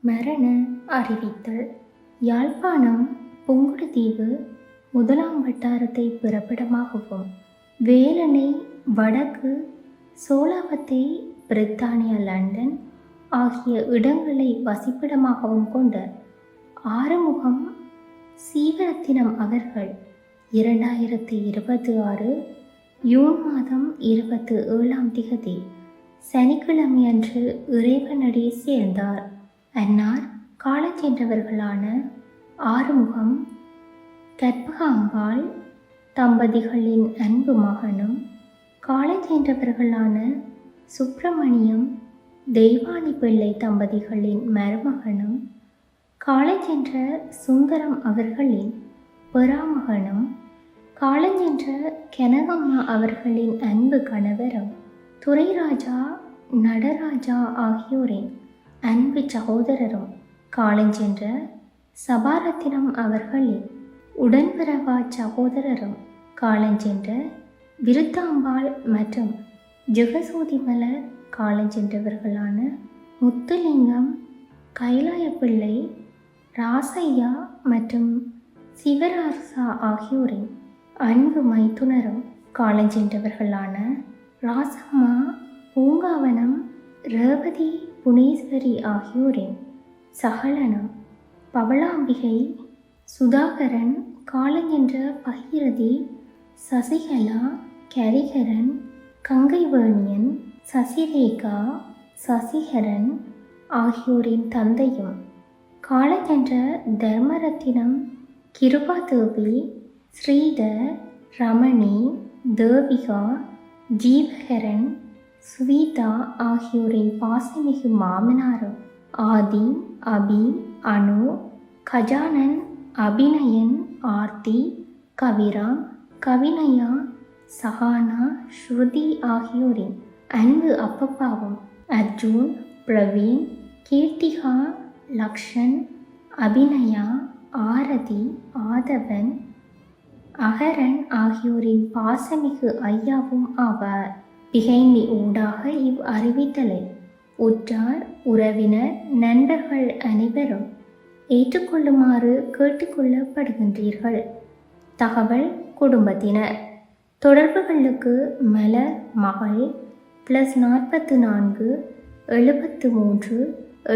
மரண அறிவித்தல். யாழ்ப்பாணம் புங்குடுதீவு 1ஆம் வட்டாரத்தை பிறப்பிடமாகவும் வேலணை வடக்கு சோழாவத்தை பிரித்தானியா லண்டன் ஆகிய இடங்களை வசிப்பிடமாகவும் கொண்ட ஆறுமுகம் சீவரத்தினம் அவர்கள் 2026 ஜூன் மாதம் 27ஆம் திகதி சனிக்கிழமையன்று இறைவனடி சேர்ந்தார். அன்னார் காலஞ்சென்றவர்களான ஆறுமுகம் கற்பகாம்பாள் தம்பதிகளின் அன்பு மகனும், காலஞ்சென்றவர்களான சுப்பிரமணியம் தெய்வானி பிள்ளை தம்பதிகளின் மருமகனும், காலஞ்சென்ற சுந்தரம் அவர்களின் பெறாமகனும், காலஞ்சென்ற கனகம்மா அவர்களின் அன்பு கணவரும், துரைராஜா நடராஜா ஆகியோரின் அன்பு சகோதரரும், காலஞ்சென்ற சபாரத்தினம் அவர்களின் உடன்பிறவா சகோதரரும், காலஞ்சென்ற விருத்தாம்பாள் மற்றும் ஜெகசோதிமலர் காலஞ்சென்றவர்களான முத்துலிங்கம், கைலாயப்பிள்ளை, ராசையா மற்றும் சிவராசா ஆகியோரின் அன்பு மைத்துனரும், காலஞ்சென்றவர்களான ராசம்மா, பூங்காவனம், ரேவதி புனேஸ்வரி ஆகியோரின் சகலனும், பவளாம்பிகை, சுதாகரன், காலஞ்சென்ற பகீரதி, சசிகலா, கரிகரன், கங்கைவேணியன், சசிரேகா, சசிகரன் ஆகியோரின் தந்தையும், காலஞ்சென்ற தர்மரத்தினம், கிருபாதேவி, ஸ்ரீதர், ரமணி, தேவிகா, ஜீவகரன், சுவீதா ஆகியோரின் பாசமிகு மாமனாரும், ஆதி, அபி, அனு, கஜானன், அபிநயன், ஆர்த்தி, கவிரா, கவினயா, சஹானா, ஸ்ருதி ஆகியோரின் அன்பு அப்பப்பாவும், அர்ஜுன், பிரவீன், கீர்த்திகா, லக்ஷன், அபிநயா, ஆரதி, ஆதவன், அகரன் ஆகியோரின் பாசமிகு ஐயாவும் ஆவார். பிகைமி ஊடாக இவ் அறிவித்தலை உற்றார், உறவினர், நண்பர்கள் அனைவரும் ஏற்றுக்கொள்ளுமாறு கேட்டுக்கொள்ளப்படுகின்றீர்கள். தகவல் குடும்பத்தினர். தொடர்புகளுக்கு மலர் மகள் +44 73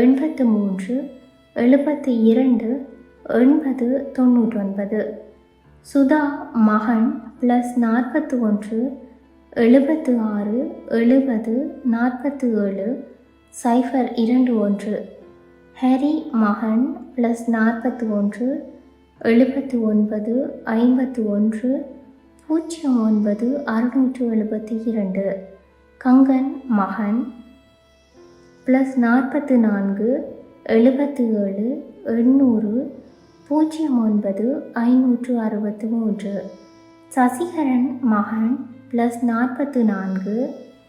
83 72 80 99, சுதா மகன் +41 76 70 47 021, ஹரி மகன் +41 79 51 09 672, கங்கன் மகன் +44 77 800 09 563, சசிகரன் மகன் +44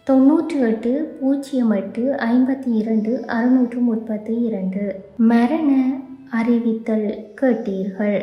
98 08 52 632. மரண அறிவித்தல் கேட்டீர்கள்.